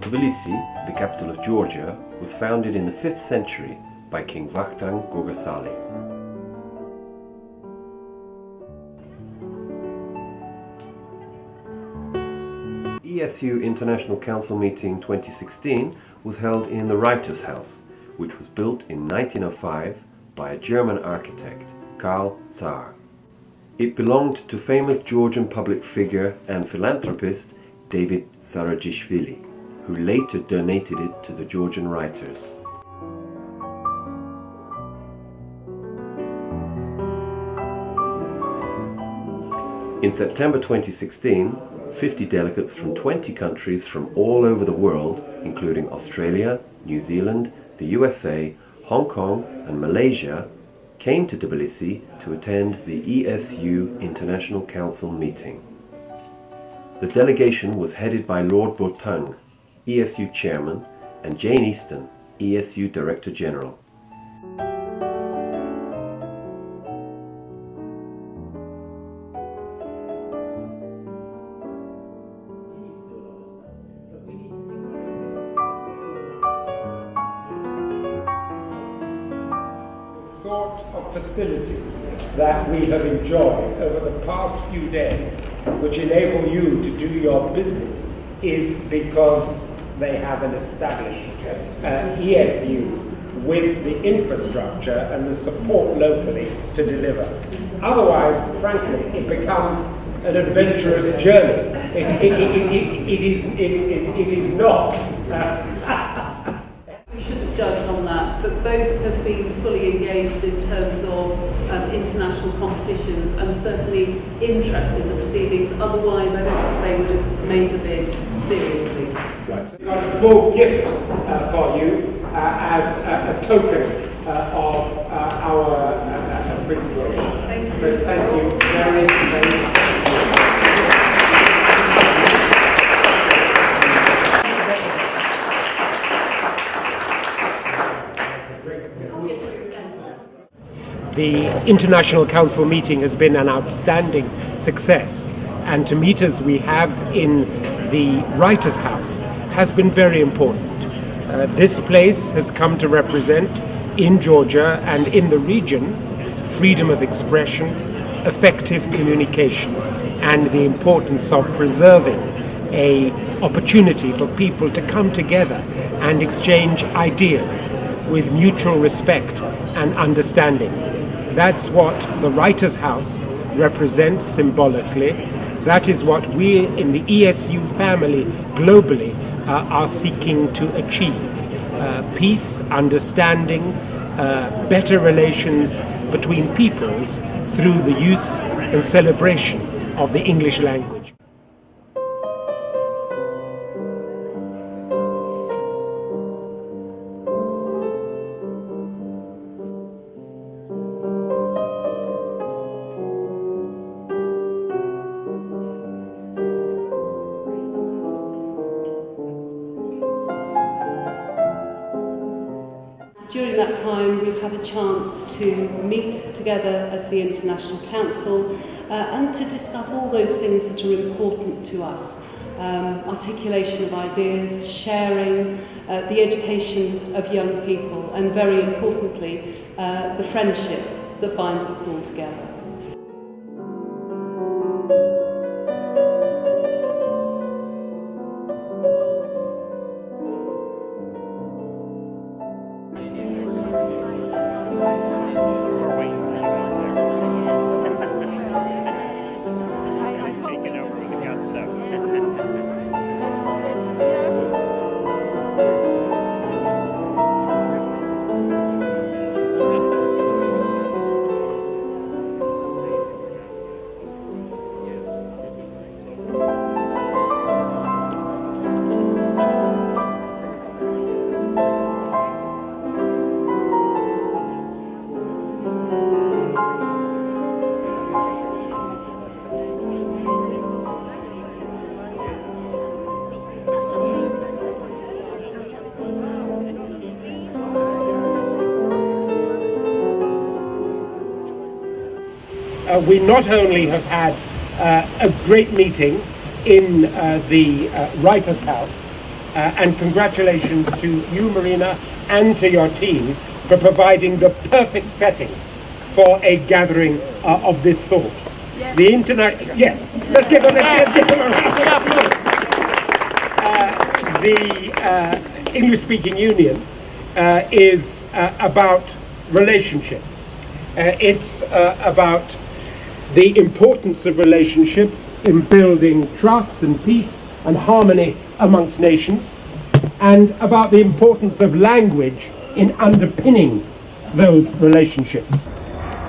Tbilisi, the capital of Georgia, was founded in the 5th century by King Vakhtang Gogasali. ESU International Council Meeting 2016 was held in the Writers' House, which was built in 1905 by a German architect, Karl Zahr. It belonged to famous Georgian public figure and philanthropist David Sarajishvili, who later donated it to the Georgian writers. In September 2016, 50 delegates from 20 countries from all over the world, including Australia, New Zealand, the USA, Hong Kong and Malaysia, came to Tbilisi to attend the ESU International Council meeting. The delegation was headed by Lord Bourtang, ESU Chairman, and Jane Easton, ESU Director General. Sort of facilities that we have enjoyed over the past few days, which enable you to do your business, is because they have an established ESU with the infrastructure and the support locally to deliver. Otherwise, frankly, it becomes an adventurous journey. It is not. We shouldn't judge on that, but both have been fully engaged in terms of international competitions and certainly interested in the proceedings. Otherwise, I don't think they would have made the bid seriously. Right. So we've got a small gift for you as a token of our appreciation. Thank you. So thank you very much. The International Council meeting has been an outstanding success, and to meet as we have in the Writers' House has been very important. This place has come to represent in Georgia and in the region freedom of expression, effective communication, and the importance of preserving an opportunity for people to come together and exchange ideas with mutual respect and understanding. That's what the Writers' House represents symbolically. That is what we in the ESU family globally are seeking to achieve. Peace, understanding, better relations between peoples through the use and celebration of the English language. During that time, we've had a chance to meet together as the International Council and to discuss all those things that are important to us. Articulation of ideas, sharing, the education of young people, and very importantly, the friendship that binds us all together. we not only have had a great meeting in the Writers' House, and congratulations to you, Marina, and to your team for providing the perfect setting for a gathering of this sort. Yes. The internet, yes, let's give them a round of applause. The English-speaking union is about relationships. It's about the importance of relationships in building trust and peace and harmony amongst nations, and about the importance of language in underpinning those relationships.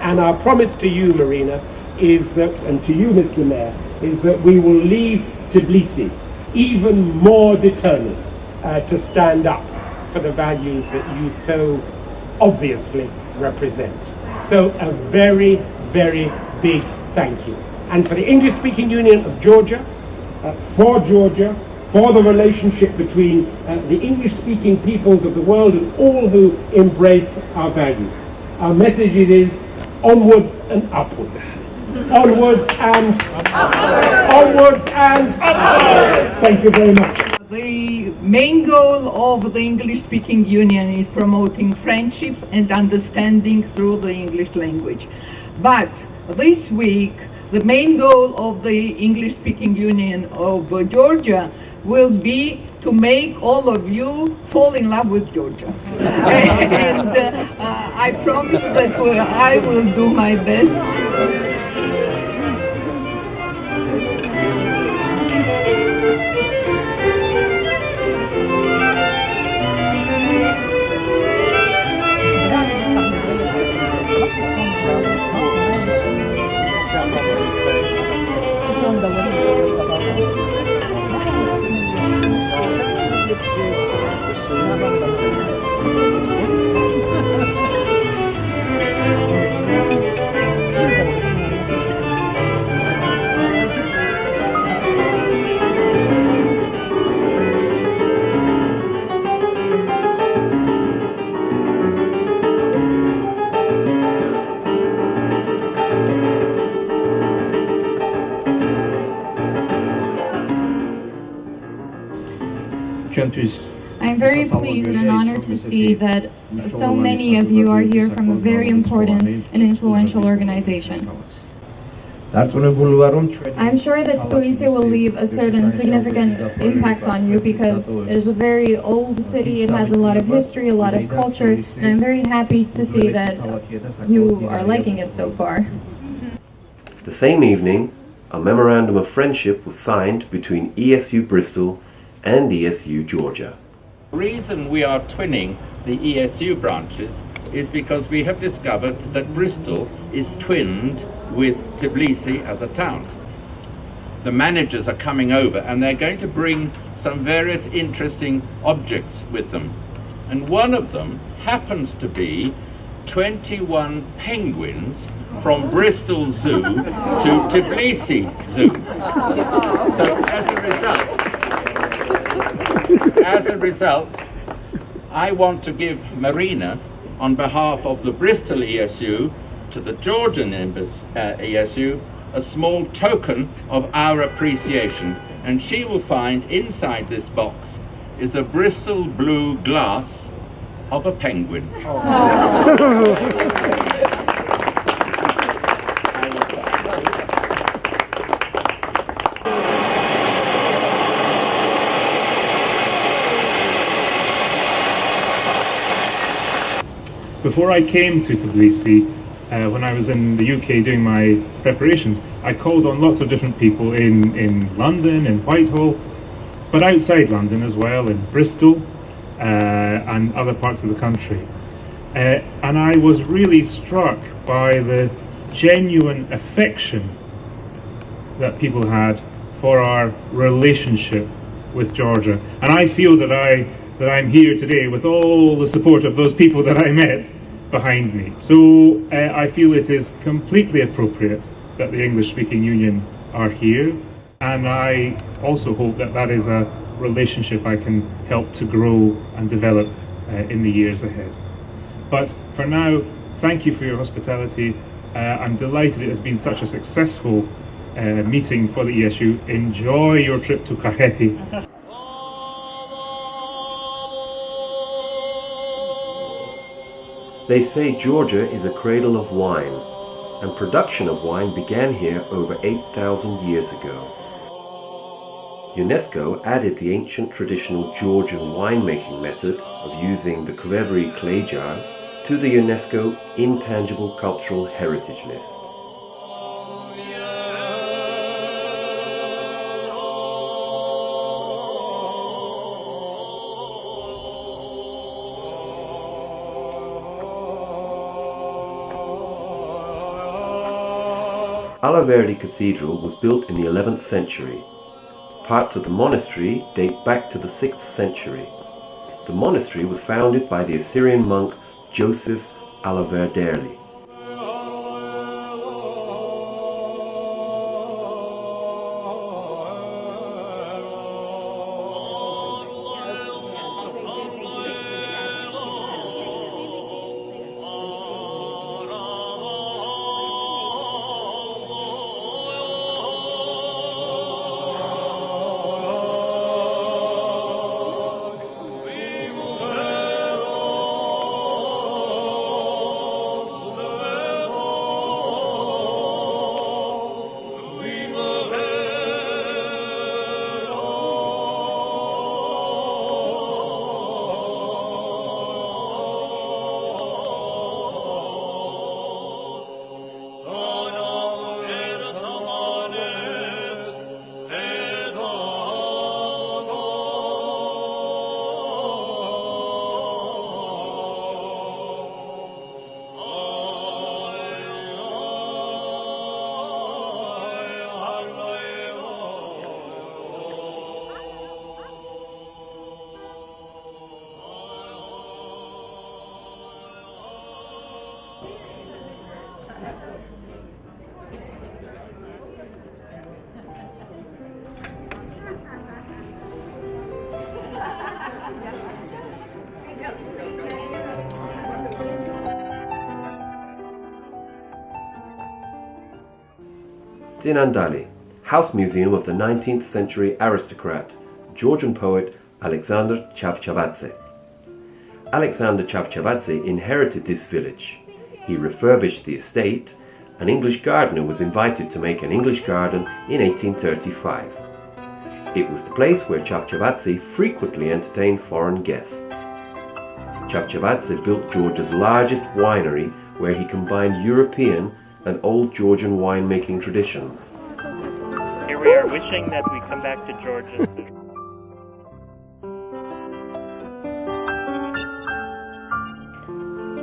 And our promise to you, Marina, is that, and to you, Mr. Mayor, is that we will leave Tbilisi even more determined to stand up for the values that you so obviously represent. So a very, very big thank you. And for the English-speaking Union of Georgia, for the relationship between the English-speaking peoples of the world and all who embrace our values. Our message is onwards and upwards. Onwards and upwards. Onwards and upwards. Thank you very much. The main goal of the English-speaking union is promoting friendship and understanding through the English language. But this week, the main goal of the English-speaking union of Georgia will be to make all of you fall in love with Georgia. And I promise that I will do my best. I'm very pleased and honored to see that so many of you are here from a very important and influential organization. I'm sure that Tbilisi will leave a certain significant impact on you because it is a very old city, it has a lot of history, a lot of culture, and I'm very happy to see that you are liking it so far. The same evening, a memorandum of friendship was signed between ESU Bristol and ESU Georgia. The reason we are twinning the ESU branches is because we have discovered that Bristol is twinned with Tbilisi as a town. The managers are coming over and they're going to bring some various interesting objects with them. And one of them happens to be 21 penguins from Bristol Zoo to Tbilisi Zoo. So as a result, I want to give Marina, on behalf of the Bristol ESU, to the Georgian ESU, a small token of our appreciation. And she will find inside this box is a Bristol blue glass of a penguin. Before I came to Tbilisi, when I was in the UK doing my preparations, I called on lots of different people in London, in Whitehall, but outside London as well, in Bristol and other parts of the country. And I was really struck by the genuine affection that people had for our relationship with Georgia. And I feel that I'm here today with all the support of those people that I met behind me. So I feel it is completely appropriate that the English-speaking Union are here, and I also hope that that is a relationship I can help to grow and develop in the years ahead. But for now, thank you for your hospitality. I'm delighted it has been such a successful meeting for the ESU. Enjoy your trip to Kakheti. They say Georgia is a cradle of wine, and production of wine began here over 8,000 years ago. UNESCO added the ancient traditional Georgian winemaking method of using the Qvevri clay jars to the UNESCO Intangible Cultural Heritage List. Alaverdi Cathedral was built in the 11th century. Parts of the monastery date back to the 6th century. The monastery was founded by the Assyrian monk Joseph Alaverderli. Zinandali, House Museum of the 19th century aristocrat, Georgian poet Alexander Chavchavadze. Alexander Chavchavadze inherited this village. He refurbished the estate. An English gardener was invited to make an English garden in 1835. It was the place where Chavchavadze frequently entertained foreign guests. Chavchavadze built Georgia's largest winery, where he combined European and old Georgian winemaking traditions. Here we are wishing that we come back to Georgia soon.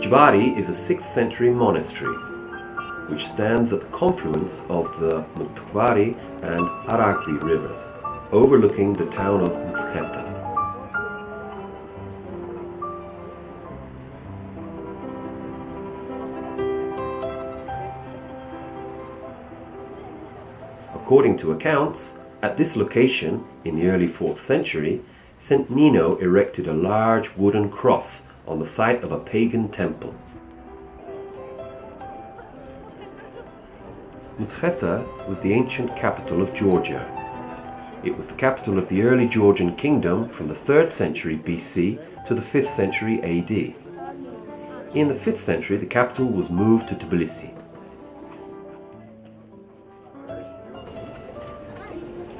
Jvari is a 6th century monastery, which stands at the confluence of the Mtkvari and Aragvi rivers, overlooking the town of Mtskheta. According to accounts, at this location, in the early 4th century, St. Nino erected a large wooden cross on the site of a pagan temple. Mtskheta was the ancient capital of Georgia. It was the capital of the early Georgian kingdom from the 3rd century BC to the 5th century AD. In the 5th century, the capital was moved to Tbilisi.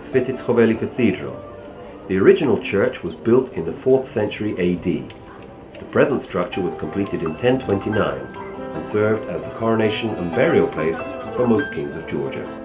Svetitskhoveli Cathedral. The original church was built in the 4th century AD. The present structure was completed in 1029 and served as the coronation and burial place for most kings of Georgia.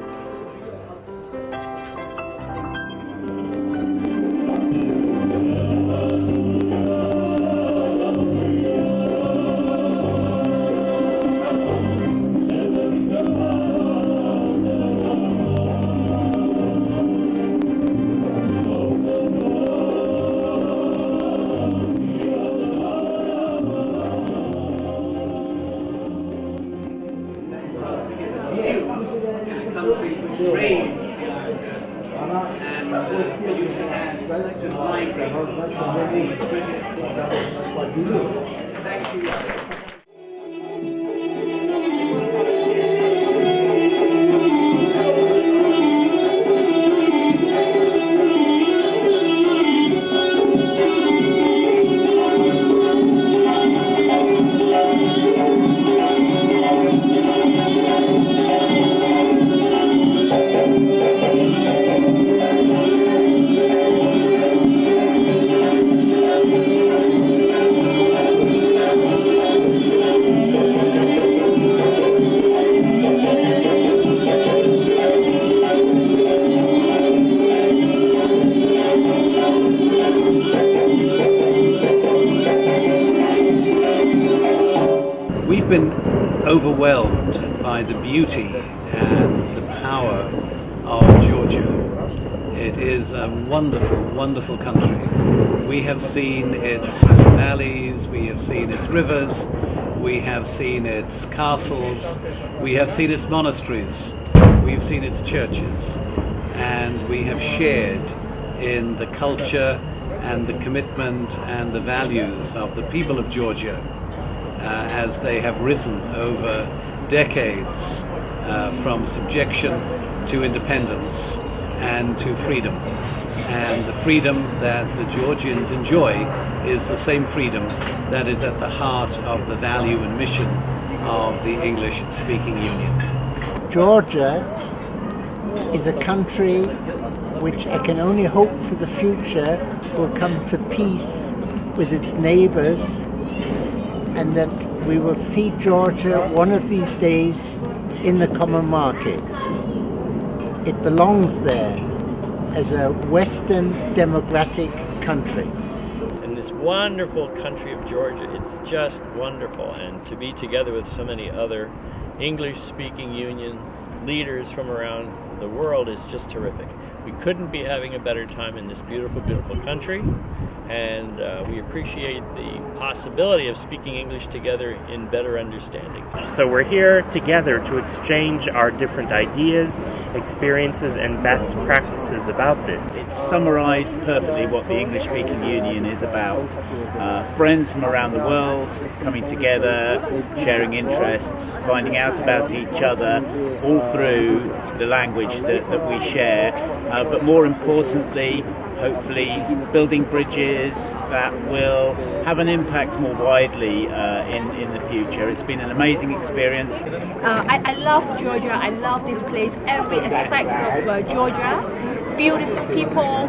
been overwhelmed by the beauty and the power of Georgia. It is a wonderful, wonderful country. We have seen its valleys, we have seen its rivers, we have seen its castles, we have seen its monasteries, we've seen its churches, and we have shared in the culture and the commitment and the values of the people of Georgia as they have risen over decades from subjection to independence and to freedom. And the freedom that the Georgians enjoy is the same freedom that is at the heart of the value and mission of the English-speaking Union. Georgia is a country which I can only hope for the future will come to peace with its neighbors, and that we will see Georgia one of these days in the common market. It belongs there as a Western democratic country. In this wonderful country of Georgia, it's just wonderful, and to be together with so many other English-speaking Union leaders from around the world is just terrific. We couldn't be having a better time in this beautiful, beautiful country, and we appreciate the possibility of speaking English together in better understanding. So we're here together to exchange our different ideas, experiences, and best practices about this. It's summarized perfectly what the English-speaking Union is about. Friends from around the world coming together, sharing interests, finding out about each other, all through the language that we share, but more importantly, hopefully building bridges that will have an impact more widely in the future. It's been an amazing experience. I love Georgia. I love this place. Every aspect of Georgia. Beautiful people,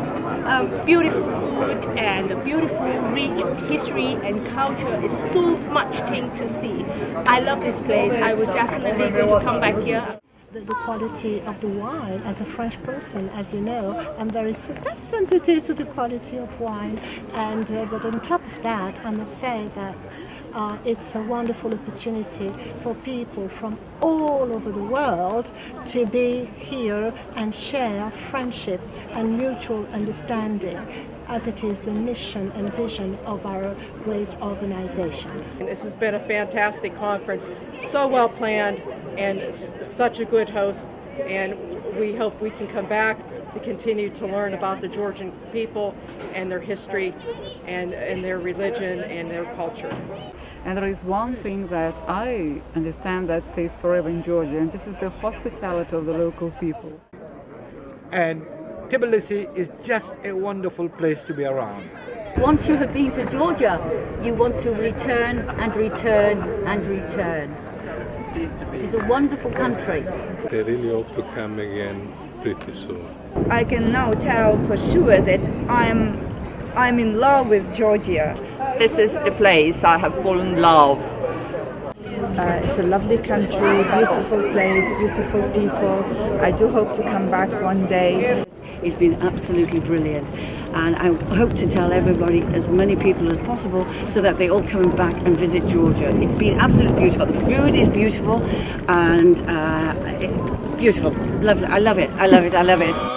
beautiful food, and beautiful rich history and culture. Is so much thing to see. I love this place. I would definitely going to come back here. The quality of the wine. As a French person, as you know, I'm very sensitive to the quality of wine, and but on top of that, I must say that it's a wonderful opportunity for people from all over the world to be here and share friendship and mutual understanding, as it is the mission and vision of our great organization. This has been a fantastic conference, so well planned, and such a good host, and we hope we can come back to continue to learn about the Georgian people and their history and their religion and their culture. And there is one thing that I understand that stays forever in Georgia, and this is the hospitality of the local people. And Tbilisi is just a wonderful place to be around. Once you have been to Georgia, you want to return and return and return. It is a wonderful country. They really hope to come again pretty soon. I can now tell for sure that I'm in love with Georgia. This is the place I have fallen in love. It's a lovely country, beautiful place, beautiful people. I do hope to come back one day. It's been absolutely brilliant, and I hope to tell everybody, as many people as possible, so that they all come back and visit Georgia. It's been absolutely beautiful. The food is beautiful, and beautiful. Lovely. I love it. I love it. I love it.